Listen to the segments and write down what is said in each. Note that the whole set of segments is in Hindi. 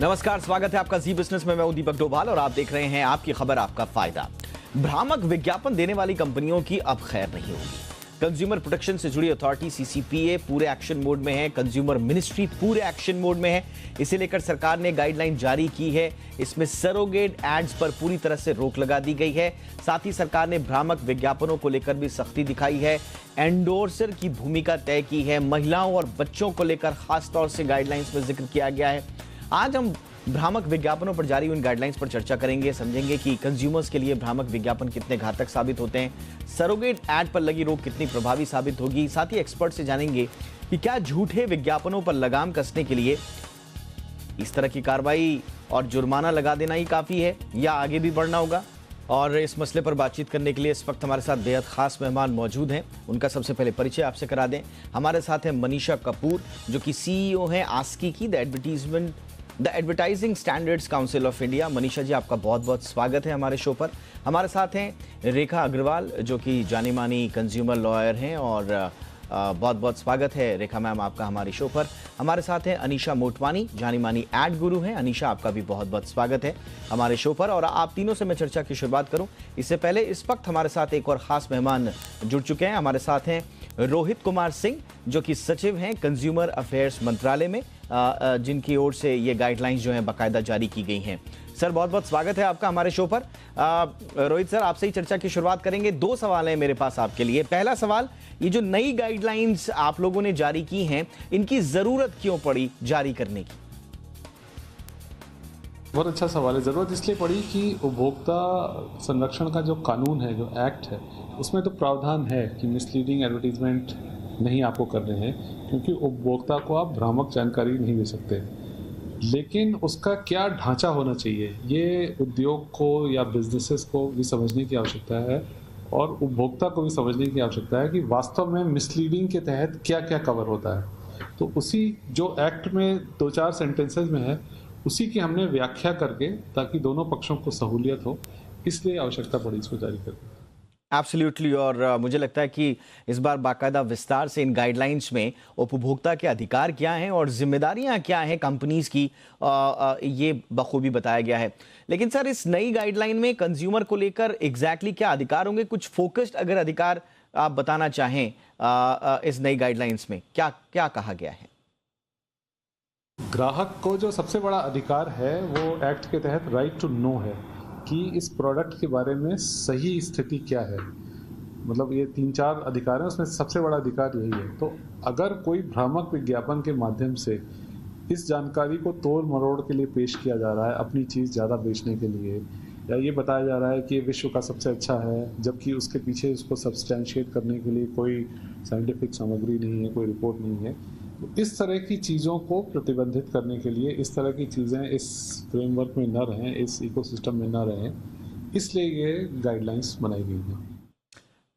नमस्कार, स्वागत है आपका जी बिजनेस में। मैं हूं दीपक डोभाल और आप देख रहे हैं आपकी खबर आपका फायदा। भ्रामक विज्ञापन देने वाली कंपनियों की अब खैर नहीं होगी। कंज्यूमर प्रोटेक्शन से जुड़ी अथॉरिटी सीसीपीए पूरे एक्शन मोड में है। कंज्यूमर मिनिस्ट्री पूरे एक्शन मोड में है। इसे लेकर सरकार ने गाइडलाइन जारी की है। इसमें सरोगेट एड्स पर पूरी तरह से रोक लगा दी गई है। साथ ही सरकार ने भ्रामक विज्ञापनों को लेकर भी सख्ती दिखाई है। एंडोर्सर की भूमिका तय की है। महिलाओं और बच्चों को लेकर खासतौर से गाइडलाइंस में जिक्र किया गया है। आज हम भ्रामक विज्ञापनों पर जारी हुई गाइडलाइंस पर चर्चा करेंगे, समझेंगे कि कंज्यूमर्स के लिए भ्रामक विज्ञापन कितने घातक साबित होते हैं, सरोगेट ऐड पर लगी रोक कितनी प्रभावी साबित होगी। साथ ही एक्सपर्ट से जानेंगे कि क्या झूठे विज्ञापनों पर लगाम कसने के लिए इस तरह की कार्रवाई और जुर्माना लगा देना ही काफी है या आगे भी बढ़ना होगा। और इस मसले पर बातचीत करने के लिए इस वक्त हमारे साथ बेहद खास मेहमान मौजूद हैं। उनका सबसे पहले परिचय आपसे करा दें। हमारे साथ हैं मनीषा कपूर, जो कि सीईओ हैं आस्की की, the advertising standards council of India. Manisha ji, आपका बहुत बहुत स्वागत है हमारे शो पर। हमारे साथ हैं रेखा अग्रवाल, जो कि जानी मानी कंज्यूमर लॉयर हैं, और बहुत बहुत स्वागत है रेखा मैम आपका हमारे शो पर। हमारे साथ हैं अनीशा मोटवानी, जानी मानी एड गुरु हैं। अनीशा, आपका भी बहुत बहुत स्वागत है हमारे शो पर। और आप तीनों से मैं चर्चा की शुरुआत करूं इससे पहले इस वक्त हमारे साथ एक और खास मेहमान जुड़ चुके हैं। हमारे साथ हैं रोहित कुमार सिंह, जो कि सचिव हैं कंज्यूमर अफेयर्स मंत्रालय में, जिनकी ओर से ये गाइडलाइंस जो हैं बाकायदा जारी की गई हैं। सर, बहुत बहुत स्वागत है आपका हमारे शो पर। रोहित सर, आपसे ही चर्चा की शुरुआत करेंगे। दो सवाल हैं मेरे पास आपके लिए। पहला सवाल, ये जो नई गाइडलाइंस आप लोगों ने जारी की हैं, इनकी जरूरत क्यों पड़ी जारी करने की? बहुत अच्छा सवाल है। ज़रूरत इसलिए पड़ी कि उपभोक्ता संरक्षण का जो कानून है, जो एक्ट है, उसमें तो प्रावधान है कि मिसलीडिंग एडवर्टीजमेंट नहीं आपको करने हैं, क्योंकि उपभोक्ता को आप भ्रामक जानकारी नहीं दे सकते। लेकिन उसका क्या ढांचा होना चाहिए, ये उद्योग को या बिजनेसेस को भी समझने की आवश्यकता है, और उपभोक्ता को भी समझने की आवश्यकता है कि वास्तव में मिसलीडिंग के तहत क्या क्या कवर होता है। तो उसी जो एक्ट में 2-4 सेंटेंसेस में है, उसी की हमने व्याख्या करके, ताकि दोनों पक्षों को सहूलियत हो, इसलिए आवश्यकता पड़ी इसको जारी करने। एब्सोल्युटली। और मुझे लगता है कि इस बार बाकायदा विस्तार से इन गाइडलाइंस में उपभोक्ता के अधिकार क्या हैं और जिम्मेदारियां क्या हैं कंपनीज की, ये बखूबी बताया गया है। लेकिन सर, इस नई गाइडलाइन में कंज्यूमर को लेकर एग्जैक्टली क्या अधिकार होंगे? कुछ फोकस्ड अगर अधिकार आप बताना चाहें, इस नई गाइडलाइंस में क्या क्या कहा गया है? ग्राहक को जो सबसे बड़ा अधिकार है, वो एक्ट के तहत राइट टू नो है कि इस प्रोडक्ट के बारे में सही स्थिति क्या है। मतलब ये 3-4 अधिकार हैं, उसमें सबसे बड़ा अधिकार यही है। तो अगर कोई भ्रामक विज्ञापन के माध्यम से इस जानकारी को तोड़ मरोड़ के लिए पेश किया जा रहा है, अपनी चीज़ ज़्यादा बेचने के लिए, या ये बताया जा रहा है कि ये विश्व का सबसे अच्छा है, जबकि उसके पीछे उसको सब्सटैंशिएट करने के लिए कोई साइंटिफिक सामग्री नहीं है, कोई रिपोर्ट नहीं है, तो इस तरह की चीज़ों को प्रतिबंधित करने के लिए, इस तरह की चीज़ें इस फ्रेमवर्क में न रहें, इस इकोसिस्टम में न रहें, इसलिए ये गाइडलाइंस बनाई गई हैं।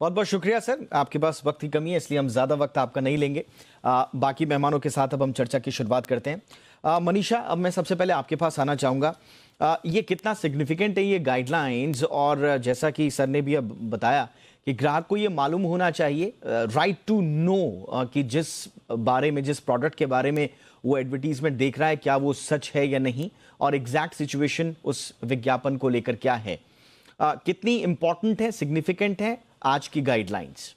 बहुत बहुत शुक्रिया सर। आपके पास वक्त की कमी है, इसलिए हम ज़्यादा वक्त आपका नहीं लेंगे। बाकी मेहमानों के साथ अब हम चर्चा की शुरुआत करते हैं। मनीषा, अब मैं सबसे पहले आपके पास आना चाहूँगा। ये कितना सिग्निफिकेंट है ये गाइडलाइंस, और जैसा कि सर ने भी अब बताया कि ग्राहक को ये मालूम होना चाहिए, राइट टू नो, कि जिस बारे में, जिस प्रोडक्ट के बारे में वो एडवर्टीजमेंट देख रहा है, क्या वो सच है या नहीं, और एग्जैक्ट सिचुएशन उस विज्ञापन को लेकर क्या है। कितनी इंपॉर्टेंट है, सिग्निफिकेंट है आज की गाइडलाइंस?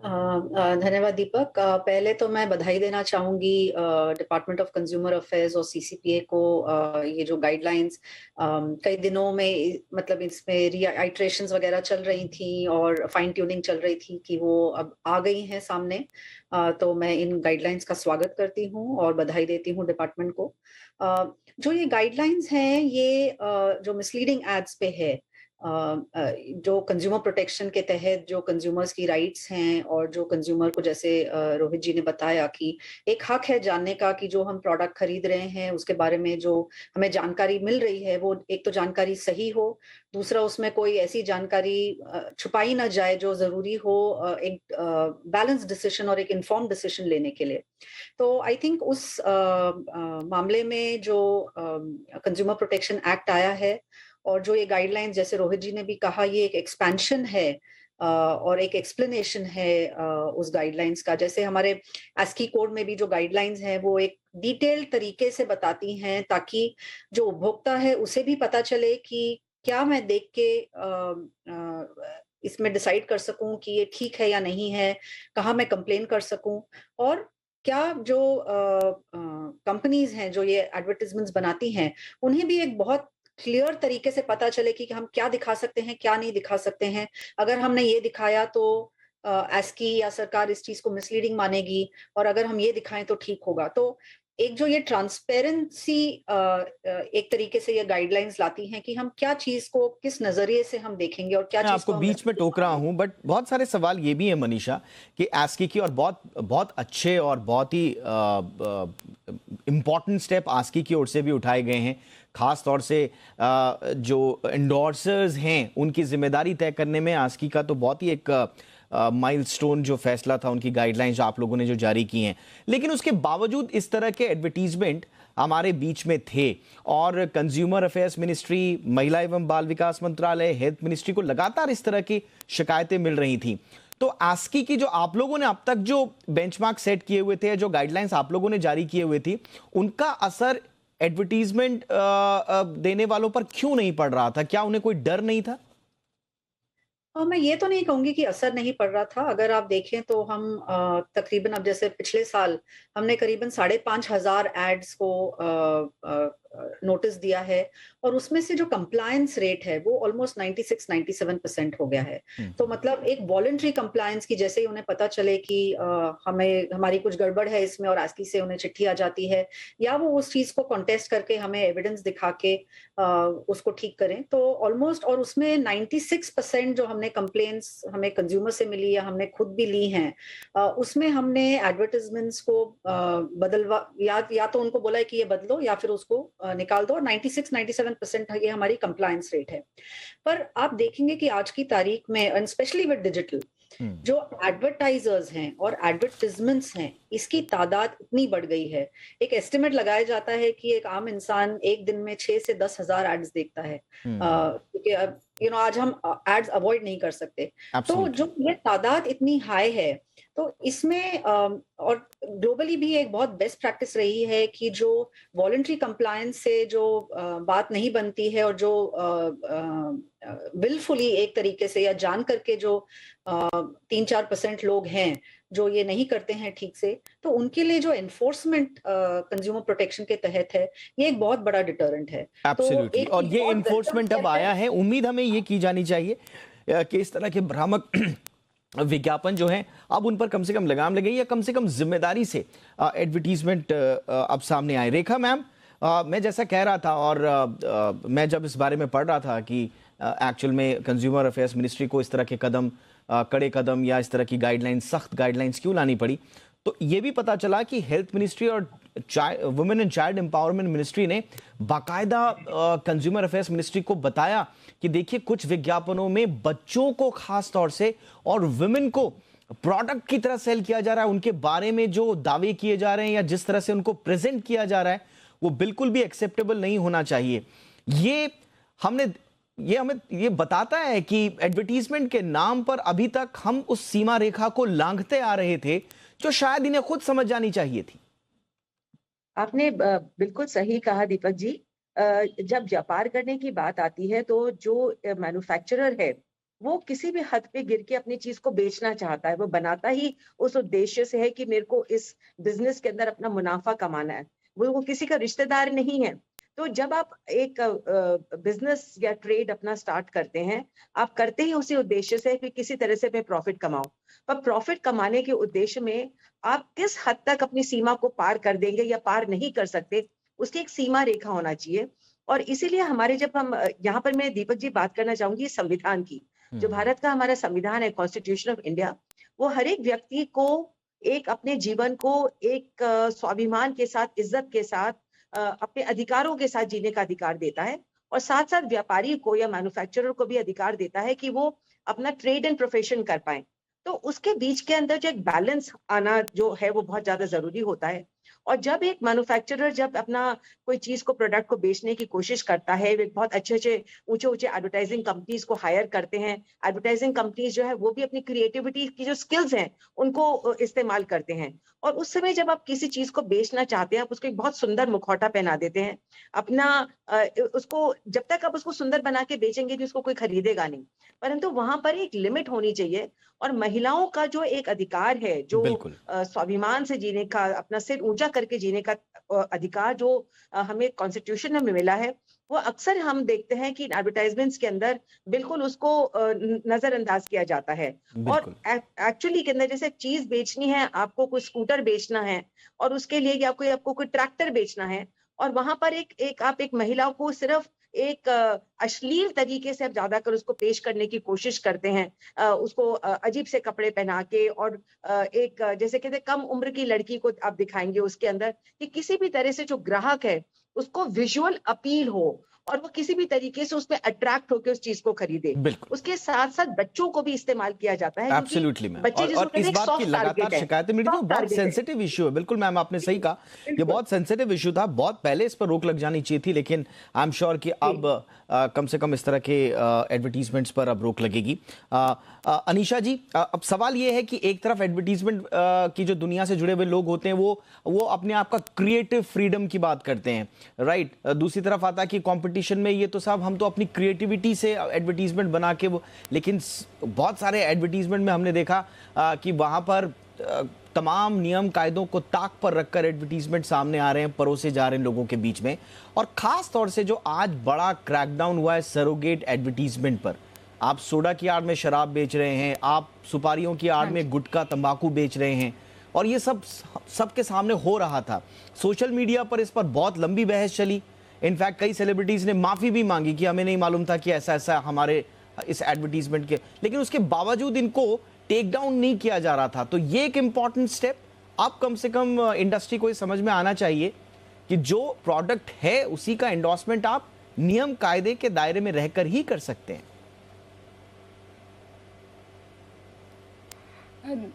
धन्यवाद दीपक। पहले तो मैं बधाई देना चाहूंगी डिपार्टमेंट ऑफ कंज्यूमर अफेयर्स और सीसीपीए को। ये जो गाइडलाइंस कई दिनों में, मतलब इसमें रीआइट्रेशंस वगैरह चल रही थी और फाइन ट्यूनिंग चल रही थी, कि वो अब आ गई हैं सामने। तो मैं इन गाइडलाइंस का स्वागत करती हूँ और बधाई देती हूँ डिपार्टमेंट को। जो ये गाइडलाइंस हैं, ये जो मिसलीडिंग एड्स पे है, जो कंज्यूमर प्रोटेक्शन के तहत जो कंज्यूमर्स की राइट्स हैं, और जो कंज्यूमर को, जैसे रोहित जी ने बताया, कि एक हक है जानने का कि जो हम प्रोडक्ट खरीद रहे हैं उसके बारे में जो हमें जानकारी मिल रही है, वो एक तो जानकारी सही हो, दूसरा उसमें कोई ऐसी जानकारी छुपाई ना जाए जो जरूरी हो एक बैलेंस डिसीजन और एक इन्फॉर्म डिसीजन लेने के लिए। तो आई थिंक उस मामले में जो कंज्यूमर प्रोटेक्शन एक्ट आया है, और जो ये गाइडलाइंस, जैसे रोहित जी ने भी कहा, ये एक एक्सपेंशन है और एक एक्सप्लेनेशन है उस गाइडलाइंस का। जैसे हमारे ASCII कोड में भी जो गाइडलाइंस है वो एक डिटेल्ड तरीके से बताती हैं, ताकि जो उपभोक्ता है उसे भी पता चले कि क्या मैं देख के इसमें डिसाइड कर सकूं कि ये ठीक है या नहीं है, कहाँ मैं कंप्लेन कर सकूं, और क्या जो कंपनीज हैं जो ये एडवर्टाइजमेंट्स बनाती हैं उन्हें भी एक बहुत क्लियर तरीके से पता चले कि हम क्या दिखा सकते हैं, क्या नहीं दिखा सकते हैं। अगर हमने ये दिखाया तो ASCII या सरकार इस चीज को मिसलीडिंग मानेगी, और अगर हम ये दिखाएं तो ठीक होगा। तो एक जो ये ट्रांसपेरेंसी एक तरीके से ये गाइडलाइंस लाती हैं कि हम क्या चीज को किस नजरिए से हम देखेंगे और क्या मैं चीज आपको को बीच में टोक रहा हूं, बट बहुत सारे सवाल ये भी है मनीषा कि ASCII की, और बहुत बहुत अच्छे और बहुत ही इंपॉर्टेंट स्टेप ASCII की ओर से भी उठाए गए हैं। खास तौर से जो एंडोर्सर्स हैं उनकी जिम्मेदारी तय करने में ASCII का तो बहुत ही एक माइलस्टोन जो फैसला था, उनकी गाइडलाइंस आप लोगों ने जो जारी की हैं। लेकिन उसके बावजूद इस तरह के एडवर्टीजमेंट हमारे बीच में थे, और कंज्यूमर अफेयर्स मिनिस्ट्री, महिला एवं बाल विकास मंत्रालय, हेल्थ मिनिस्ट्री को लगातार इस तरह की शिकायतें मिल रही थी। तो ASCII की जो आप लोगों ने अब तक जो बेंचमार्क सेट किए हुए थे, जो गाइडलाइंस आप लोगों ने जारी किए हुए थी, उनका असर एडवर्टीजमेंट देने वालों पर क्यों नहीं पड़ रहा था? क्या उन्हें कोई डर नहीं था? मैं ये तो नहीं कहूंगी कि असर नहीं पड़ रहा था। अगर आप देखें तो हम तकरीबन, अब जैसे पिछले साल हमने करीबन 5,500 एड्स को नोटिस दिया है, और उसमें से जो कंप्लायंस रेट है वो ऑलमोस्ट 96-97% हो गया है। तो मतलब एक वॉलंटरी कंप्लायंस की, जैसे ही उन्हें पता चले कि हमें हमारी कुछ गड़बड़ है इसमें और ASCII से उन्हें चिट्ठी आ जाती है, या वो उस चीज को कॉन्टेस्ट करके हमें एविडेंस दिखा के उसको ठीक करें, तो ऑलमोस्ट, और उसमें 96% जो हमने कंप्लेंट्स हमें कंज्यूमर से मिली या हमने खुद भी ली हैं, उसमें हमने एडवर्टाइजमेंट्स को बदलवा, या तो उनको बोला है कि ये बदलो या फिर उसको निकाल दो। 96-97% ये हमारी कंप्लायंस रेट है। पर आप देखेंगे कि आज की तारीख में, एंड स्पेशली विद डिजिटल, जो एडवर्टाइजर्स हैं और एडवर्टाइजमेंट्स हैं, इसकी तादाद इतनी बढ़ गई है। एक एस्टिमेट लगाया जाता है कि एक आम इंसान एक दिन में 6 से 10 हजार एड्स देखता है, क्योंकि आज हम एड्स अवॉइड नहीं कर सकते। तो जो ये तादाद इतनी हाई है, तो इसमें और ग्लोबली भी एक बहुत बेस्ट प्रैक्टिस रही है कि जो वॉलंटरी कंप्लायंस से जो बात नहीं बनती है, और जो विलफुली एक तरीके से या जान करके जो 3-4% लोग हैं जो ये नहीं करते हैं ठीक से, तो उनके लिए जो एनफोर्समेंट कंज्यूमर प्रोटेक्शन के तहत है, ये एक बहुत बड़ा डिटरेंट है। एब्सोल्युटली। और ये एनफोर्समेंट अब आया है, उम्मीद हमें ये की जानी चाहिए कि इस तरह के भ्रामक विज्ञापन जो है अब उन पर कम से कम लगाम लगे, या कम से कम जिम्मेदारी से एडवर्टीजमेंट अब सामने आए। रेखा मैम, मैं जैसा कह रहा था, और मैं जब इस बारे में पढ़ रहा था कि एक्चुअल में कंज्यूमर अफेयर्स मिनिस्ट्री को इस तरह के कदम, कड़े कदम या इस तरह की गाइडलाइंस, सख्त गाइडलाइंस क्यों लानी पड़ी, तो ये भी पता चला कि हेल्थ मिनिस्ट्री और women and child empowerment ministry ने बाकायदा कंज्यूमर अफेयर्स मिनिस्ट्री को बताया कि देखिए, कुछ विज्ञापनों में बच्चों को खास तौर से और वुमेन को प्रोडक्ट की तरह सेल किया जा रहा है। उनके बारे में जो दावे किए जा रहे हैं या जिस तरह से उनको प्रेजेंट किया जा रहा है, वो बिल्कुल भी एक्सेप्टेबल नहीं होना चाहिए। ये हमें ये बताता है कि एडवर्टीजमेंट के नाम पर अभी तक हम उस सीमा रेखा को लांघते आ रहे थे जो शायद इन्हें खुद समझ जानी चाहिए थी। आपने बिल्कुल सही कहा दीपक जी। जब व्यापार करने की बात आती है तो जो मैन्युफैक्चरर है वो किसी भी हद पे गिर के अपनी चीज को बेचना चाहता है। वो बनाता ही उस उद्देश्य से है कि मेरे को इस बिजनेस के अंदर अपना मुनाफा कमाना है। वो किसी का रिश्तेदार नहीं है। तो जब आप एक बिजनेस या ट्रेड अपना स्टार्ट करते हैं, आप करते ही उसी उद्देश्य से कि किसी तरह से मैं प्रॉफिट कमाऊं। पर प्रॉफिट कमाने के उद्देश्य में आप किस हद तक अपनी सीमा को पार कर देंगे या पार नहीं कर सकते, उसकी एक सीमा रेखा होना चाहिए। और इसीलिए हमारे, जब हम यहाँ पर, मैं दीपक जी बात करना चाहूंगी संविधान की। जो भारत का हमारा संविधान है, कॉन्स्टिट्यूशन ऑफ इंडिया, वो हर एक व्यक्ति को एक अपने जीवन को एक स्वाभिमान के साथ, इज्जत के साथ, अपने अधिकारों के साथ जीने का अधिकार देता है। और साथ साथ व्यापारी को या मैन्युफैक्चरर को भी अधिकार देता है कि वो अपना ट्रेड एंड प्रोफेशन कर पाए। तो उसके बीच के अंदर जो एक बैलेंस आना जो है वो बहुत ज्यादा जरूरी होता है। और जब एक मैन्युफैक्चरर जब अपना कोई चीज को प्रोडक्ट को बेचने की कोशिश करता है, वे बहुत अच्छे ऊंचे एडवर्टाइजिंग कंपनीज को हायर करते हैं। एडवर्टाइजिंग कंपनीज जो है वो भी अपनी क्रिएटिविटी की जो स्किल्स हैं उनको इस्तेमाल करते हैं। और उस समय जब आप किसी चीज को बेचना चाहते हैं, आप उसको एक बहुत सुंदर मुखौटा पहना देते हैं अपना, उसको जब तक आप उसको सुंदर बना के बेचेंगे तो उसको कोई खरीदेगा नहीं, परंतु वहां पर एक लिमिट होनी चाहिए। और महिलाओं का जो एक अधिकार है, जो बिल्कुल। स्वाभिमान से जीने का, अपना सिर ऊंचा करके जीने का अधिकार जो हमें कॉन्स्टिट्यूशन में मिला है, वो अक्सर हम देखते हैं कि एडवर्टाइजमेंट्स के अंदर बिल्कुल उसको नजरअंदाज किया जाता है। और बिल्कुल। एक्चुअली के अंदर जैसे चीज बेचनी है, आपको कोई स्कूटर बेचना है और उसके लिए या आपको कोई ट्रैक्टर बेचना है, और वहां पर आप एक महिला को सिर्फ एक अश्लील तरीके से आप ज्यादातर उसको पेश करने की कोशिश करते हैं, उसको अजीब से कपड़े पहना के, और जैसे कहते हैं कम उम्र की लड़की को आप दिखाएंगे उसके अंदर, कि किसी भी तरह से जो ग्राहक है उसको विजुअल अपील हो और वो किसी भी तरीके से उसमें अट्रैक्ट होकर उस चीज को खरीदे। बिल्कुल। उसके साथ साथ बच्चों को भी इस्तेमाल किया जाता है, क्योंकि एब्सोल्युटली मैम। बच्चे जिसको और कहते इस हैं बात की soft लगातार target है, शिकायतें मिली थी, soft बहुत target है। सेंसिटिव इशू है। बिल्कुल मैम, आपने सही कहा, ये बिल्कुल। बहुत सेंसिटिव इशू था, बहुत पहले इस पर रोक लग जानी चाहिए थी, लेकिन आई एम श्योर कि अब कम से कम इस तरह के एडवर्टीजमेंट्स पर अब रोक लगेगी। अनीशा जी, अब सवाल ये है कि एक तरफ एडवर्टीजमेंट की जो दुनिया से जुड़े हुए लोग होते हैं वो अपने आप का क्रिएटिव फ्रीडम की बात करते हैं, राइट। दूसरी तरफ आता है कि कंपटीशन में ये तो साहब हम तो अपनी क्रिएटिविटी से एडवर्टीजमेंट बना के वो, लेकिन बहुत सारे एडवर्टीजमेंट में हमने देखा कि वहां पर तमाम नियम कायदों को ताक पर रखकर एडवर्टीजमेंट सामने आ रहे हैं, परोसे जा रहे हैं लोगों के बीच में। और खास तौर से जो आज बड़ा क्रैकडाउन हुआ है सरोगेट एडवर्टीजमेंट पर, आप सोडा की आड़ में शराब बेच रहे हैं, आप सुपारियों की आड़ में गुटखा तंबाकू बेच रहे हैं, और ये सब सबके सामने हो रहा था। सोशल मीडिया पर इस पर बहुत लंबी बहस चली। इनफैक्ट कई सेलिब्रिटीज ने माफी भी मांगी कि हमें नहीं मालूम था कि ऐसा ऐसा हमारे इस एडवर्टीजमेंट के, लेकिन उसके बावजूद इनको टेक डाउन नहीं किया जा रहा था। तो ये एक इंपॉर्टेंट स्टेप, अब कम से कम इंडस्ट्री को ये समझ में आना चाहिए कि जो प्रोडक्ट है उसी का एंडोर्समेंट आप नियम कायदे के दायरे में रहकर ही कर सकते हैं।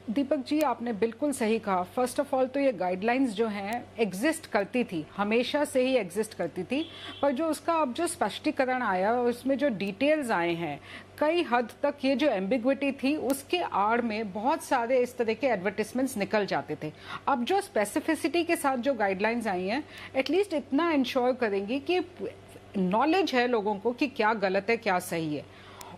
दीपक जी, आपने बिल्कुल सही कहा। फर्स्ट ऑफ ऑल तो ये गाइडलाइंस जो हैं एग्जिस्ट करती थी, हमेशा से ही एग्जिस्ट करती थी, पर जो उसका अब जो स्पष्टीकरण आया और उसमें जो डिटेल्स आए हैं, कई हद तक ये जो एम्बिग्विटी थी उसके आड़ में बहुत सारे इस तरह के एडवर्टिजमेंट्स निकल जाते थे। अब जो स्पेसिफिसिटी के साथ जो गाइडलाइंस आई हैं, एटलीस्ट इतना इंश्योर करेंगी कि नॉलेज है लोगों को कि क्या गलत है क्या सही है।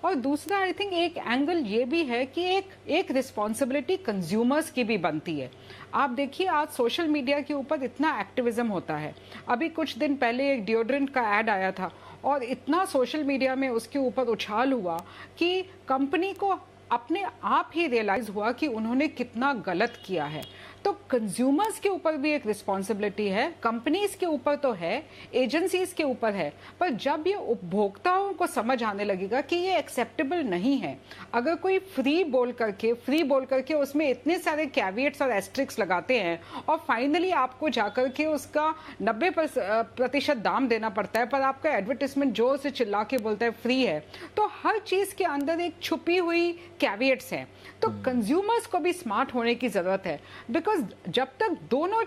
और दूसरा आई थिंक एक एंगल ये भी है कि एक रिस्पॉन्सिबिलिटी कंज्यूमर्स की भी बनती है। आप देखिए आज सोशल मीडिया के ऊपर इतना एक्टिविज्म होता है। अभी कुछ दिन पहले एक डिओड्रेंट का ऐड आया था और इतना सोशल मीडिया में उसके ऊपर उछाल हुआ कि कंपनी को अपने आप ही रियलाइज हुआ कि उन्होंने कितना गलत किया है। तो कंज्यूमर्स के ऊपर भी एक रिस्पॉन्सिबिलिटी है, कंपनीज के ऊपर तो है, एजेंसीज के ऊपर है, पर जब ये उपभोक्ताओं को समझ आने लगेगा कि ये एक्सेप्टेबल नहीं है, अगर कोई फ्री बोल करके उसमें इतने सारे कैविएट्स और एस्ट्रिक्स लगाते हैं और फाइनली आपको जाकर के उसका 90% दाम देना पड़ता है, पर आपका एडवर्टिजमेंट जोर से चिल्ला के बोलता है फ्री है, तो हर चीज के अंदर एक छुपी हुई कैविएट्स हैं। तो कंज्यूमर्स को भी स्मार्ट होने की जरूरत है, बिकॉज जब तक दोनों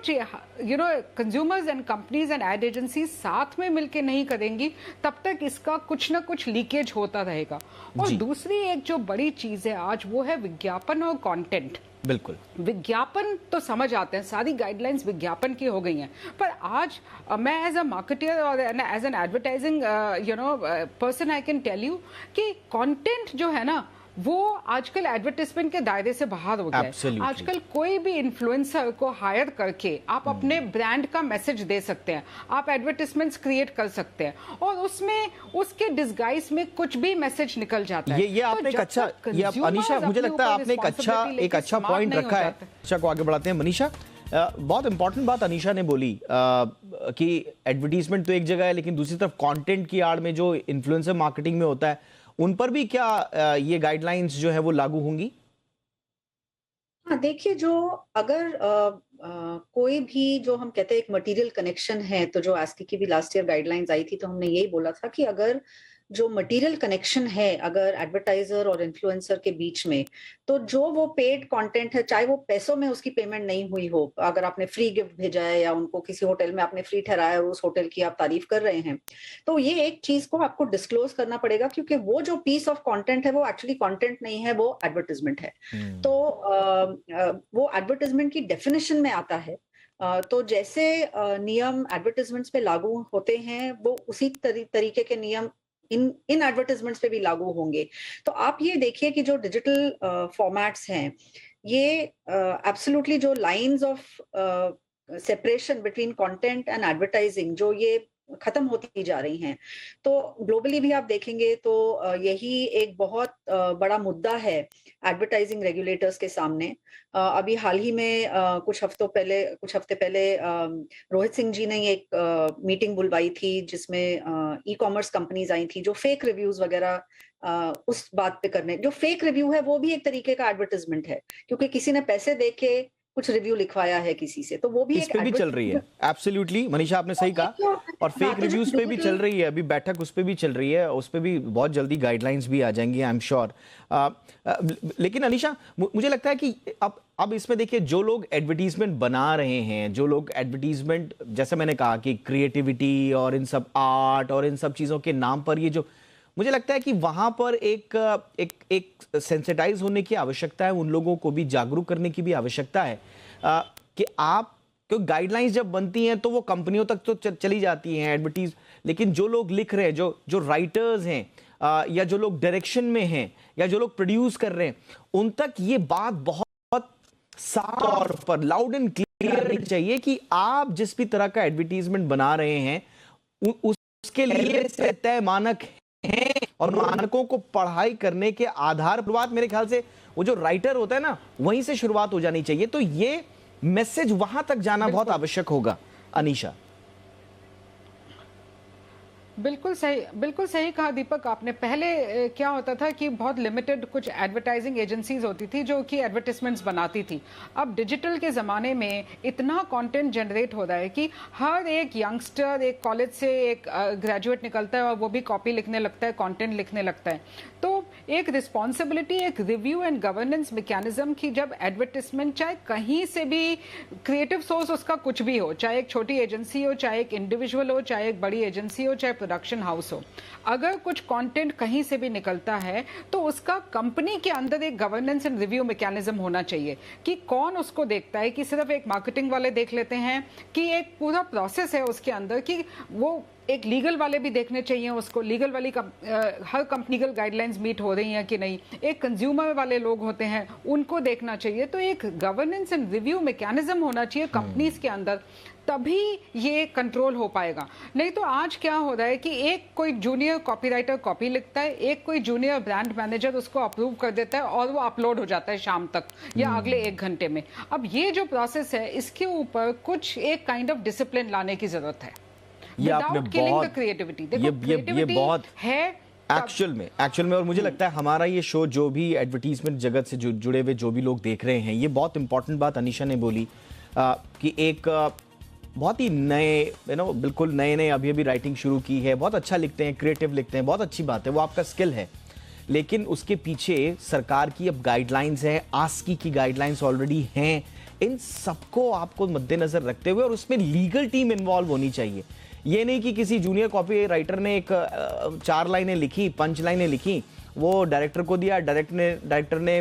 consumers and companies and ad agencies साथ में मिलकर नहीं करेंगी, तब तक इसका कुछ ना कुछ लीकेज होता रहेगा। और दूसरी एक जो बड़ी चीज है आज, वो है विज्ञापन और कंटेंट। बिल्कुल, विज्ञापन तो समझ आते हैं, सारी गाइडलाइंस विज्ञापन की हो गई हैं, पर आज मैं एज अ मार्केटर और as an advertising person I can tell you कि कंटेंट जो है ना वो आजकल एडवर्टाइजमेंट के दायरे से बाहर हो गया है। आजकल कोई भी इन्फ्लुएंसर को हायर करके आप अपने ब्रांड का मैसेज दे सकते हैं, आप एडवर्टाइजमेंट्स क्रिएट कर सकते हैं और उसमें उसके डिस्गाइज में कुछ भी मैसेज निकल जाता है। ये आपने एक अच्छा, ये अनीशा मुझे लगता है आपने एक अच्छा पॉइंट रखा है। अच्छा को आगे बढ़ाते हैं। मनीषा, बहुत इंपॉर्टेंट बात अनीशा ने बोली कि एडवर्टीजमेंट तो एक जगह है, लेकिन दूसरी तरफ कंटेंट की आड़ में जो इन्फ्लुएंसर मार्केटिंग में होता है, उन पर भी क्या ये गाइडलाइंस जो है वो लागू होंगी? हाँ, देखिए, जो अगर कोई भी जो हम कहते हैं एक मटेरियल कनेक्शन है, तो जो आस्की की भी लास्ट ईयर गाइडलाइंस आई थी, तो हमने यही बोला था कि अगर जो मटेरियल कनेक्शन है अगर एडवर्टाइजर और इन्फ्लुएंसर के बीच में, तो जो वो पेड कंटेंट है, चाहे वो पैसों में उसकी पेमेंट नहीं हुई हो, अगर आपने फ्री गिफ्ट भेजा है या उनको किसी होटल में आपने फ्री ठहराया है और उस होटल की आप तारीफ कर रहे हैं, तो ये एक चीज को आपको डिस्क्लोज करना पड़ेगा, क्योंकि वो जो पीस ऑफ कंटेंट है वो एक्चुअली कंटेंट नहीं है, वो एडवर्टाइजमेंट है। तो वो एडवर्टाइजमेंट की डेफिनेशन में आता है। तो जैसे नियम एडवर्टाइजमेंट्स पे लागू होते हैं, वो उसी तरीके के नियम इन एडवर्टाइजमेंट्स पे भी लागू होंगे। तो आप ये देखिए कि जो डिजिटल फॉर्मेट्स हैं, ये एब्सोल्युटली जो lines of separation between content and advertising जो ये खत्म होती जा रही हैं। तो ग्लोबली भी आप देखेंगे तो यही एक बहुत बड़ा मुद्दा है एडवर्टाइजिंग रेगुलेटर्स के सामने। अभी हाल ही में कुछ हफ्ते पहले रोहित सिंह जी ने एक मीटिंग बुलवाई थी, जिसमें ई कॉमर्स कंपनीज आई थी जो फेक रिव्यूज वगैरह उस बात पे करने। जो फेक रिव्यू है वो भी एक तरीके का एडवर्टाइजमेंट है, क्योंकि किसी ने पैसे दे के कुछ रिव्यू लिखवाया है किसी से, तो वो भी इस पे भी चल रही है। एब्सोल्युटली मनीषा, आपने सही कहा। और फेक रिव्यूज पे भी चल रही है, अभी बैठक उस पे भी चल रही है, उस पे भी बहुत जल्दी गाइडलाइंस भी आ जाएंगी, आई एम श्योर। लेकिन अनीशा, मुझे लगता है कि अब इसमें देखिए, जो लोग एडवर्टीजमेंट बना रहे हैं, जो लोग एडवर्टीजमेंट, जैसे मैंने कहा कि क्रिएटिविटी और इन सब आर्ट और इन सब चीजों के नाम पर ये जो, मुझे लगता है कि वहां पर एक सेंसिटाइज होने की आवश्यकता है, उन लोगों को भी जागरूक करने की भी आवश्यकता है कि आप, क्योंकि गाइडलाइंस जब बनती हैं तो वो कंपनियों तक तो चली जाती हैं एडवर्टीज, लेकिन जो लोग लिख रहे हैं, जो राइटर्स हैं या जो लोग डायरेक्शन में हैं या जो लोग प्रोड्यूस कर रहे हैं, उन तक ये बात बहुत साफ तौर पर लाउड एंड क्लियर रहनी चाहिए कि आप जिस भी तरह का एडवर्टीजमेंट बना रहे हैं उसके लिए तय मानक हैं, और मानकों को पढ़ाई करने के आधार पर बात, मेरे ख्याल से वो जो राइटर होता है ना, वहीं से शुरुआत हो जानी चाहिए। तो ये मैसेज वहां तक जाना बहुत आवश्यक होगा। अनीशा, बिल्कुल सही कहा दीपक आपने। पहले क्या होता था कि बहुत लिमिटेड कुछ एडवर्टाइजिंग एजेंसीज होती थी जो कि एडवर्टाइजमेंट्स बनाती थी। अब डिजिटल के ज़माने में इतना कंटेंट जनरेट हो रहा है कि हर एक यंगस्टर, एक कॉलेज से एक ग्रेजुएट निकलता है और वो भी कॉपी लिखने लगता है, कंटेंट लिखने लगता है। तो एक रिस्पॉन्सिबिलिटी, एक रिव्यू एंड गवर्नेंस मैकेनिज्म की, जब एडवर्टाइजमेंट चाहे कहीं से भी क्रिएटिव सोर्स उसका कुछ भी हो, चाहे एक छोटी एजेंसी हो, चाहे एक इंडिविजुअल हो, चाहे एक बड़ी एजेंसी हो, चाहे प्रोडक्शन हाउस हो, अगर कुछ कंटेंट कहीं से भी निकलता है तो उसका कंपनी के अंदर एक गवर्नेंस एंड रिव्यू मैकेनिज्म होना चाहिए कि कौन उसको देखता है, कि सिर्फ एक मार्केटिंग वाले देख लेते हैं, कि एक पूरा प्रोसेस है उसके अंदर, कि वो एक लीगल वाले भी देखने चाहिए उसको, लीगल वाली हर कंपनी की गाइडलाइंस मीट हो रही हैं कि नहीं, एक कंज्यूमर वाले लोग होते हैं उनको देखना चाहिए। तो एक गवर्नेंस एंड रिव्यू मैकेनिज्म होना चाहिए कंपनीज के अंदर, तभी ये कंट्रोल हो पाएगा। नहीं तो आज क्या हो रहा है कि एक कोई जूनियर कॉपीराइटर कॉपी लिखता है, एक कोई जूनियर ब्रांड मैनेजर उसको अप्रूव कर देता है और वो अपलोड हो जाता है शाम तक या अगले 1 घंटे में। अब ये जो प्रोसेस है, इसके ऊपर कुछ एक काइंड ऑफ डिसिप्लिन लाने की जरूरत है। ये आपने बहुत क्रिएटिविटी, ये बहुत है एक्चुअल में और मुझे लगता है हमारा ये शो, जो भी एडवर्टीजमेंट जगत से जुड़े हुए जो भी लोग देख रहे हैं, ये बहुत इंपॉर्टेंट बात अनीशा ने बोली कि एक बहुत ही नए, बिल्कुल नए अभी राइटिंग शुरू की है, बहुत अच्छा लिखते हैं, क्रिएटिव लिखते हैं, बहुत अच्छी बात है, वो आपका स्किल है, लेकिन उसके पीछे सरकार की अब गाइडलाइंस है, आस्की की गाइडलाइंस ऑलरेडी हैं, इन सबको आपको मद्देनजर रखते हुए, और उसमें लीगल टीम इन्वॉल्व होनी चाहिए। ये नहीं कि किसी जूनियर कॉपी राइटर ने एक 4 लाइनें लिखी, 5 लाइनें लिखी, वो डायरेक्टर को दिया, डायरेक्टर ने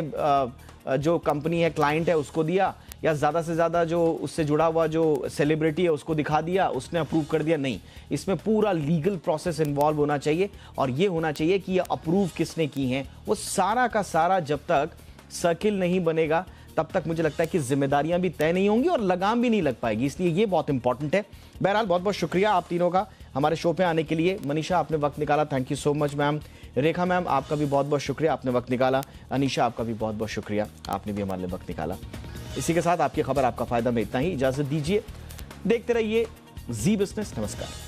जो कंपनी है, क्लाइंट है, उसको दिया, या ज़्यादा से ज़्यादा जो उससे जुड़ा हुआ जो सेलिब्रिटी है उसको दिखा दिया, उसने अप्रूव कर दिया। नहीं, इसमें पूरा लीगल प्रोसेस इन्वॉल्व होना चाहिए, और ये होना चाहिए कि ये अप्रूव किसने की हैं, वो सारा का सारा जब तक सर्किल नहीं बनेगा तब तक मुझे लगता है कि जिम्मेदारियां भी तय नहीं होंगी और लगाम भी नहीं लग पाएगी, इसलिए ये बहुत इंपॉर्टेंट है। बहरहाल बहुत बहुत शुक्रिया आप तीनों का हमारे शो पे आने के लिए। मनीषा, आपने वक्त निकाला, thank you so much ma'am. Rekha ma'am, आपका भी बहुत बहुत शुक्रिया, आपने वक्त निकाला। अनीशा, आपका भी बहुत बहुत शुक्रिया, आपने भी हमारे लिए वक्त निकाला। इसी के साथ आपकी खबर आपका फायदा में इतना ही, इजाजत दीजिए, देखते रहिए जी बिजनेस। नमस्कार।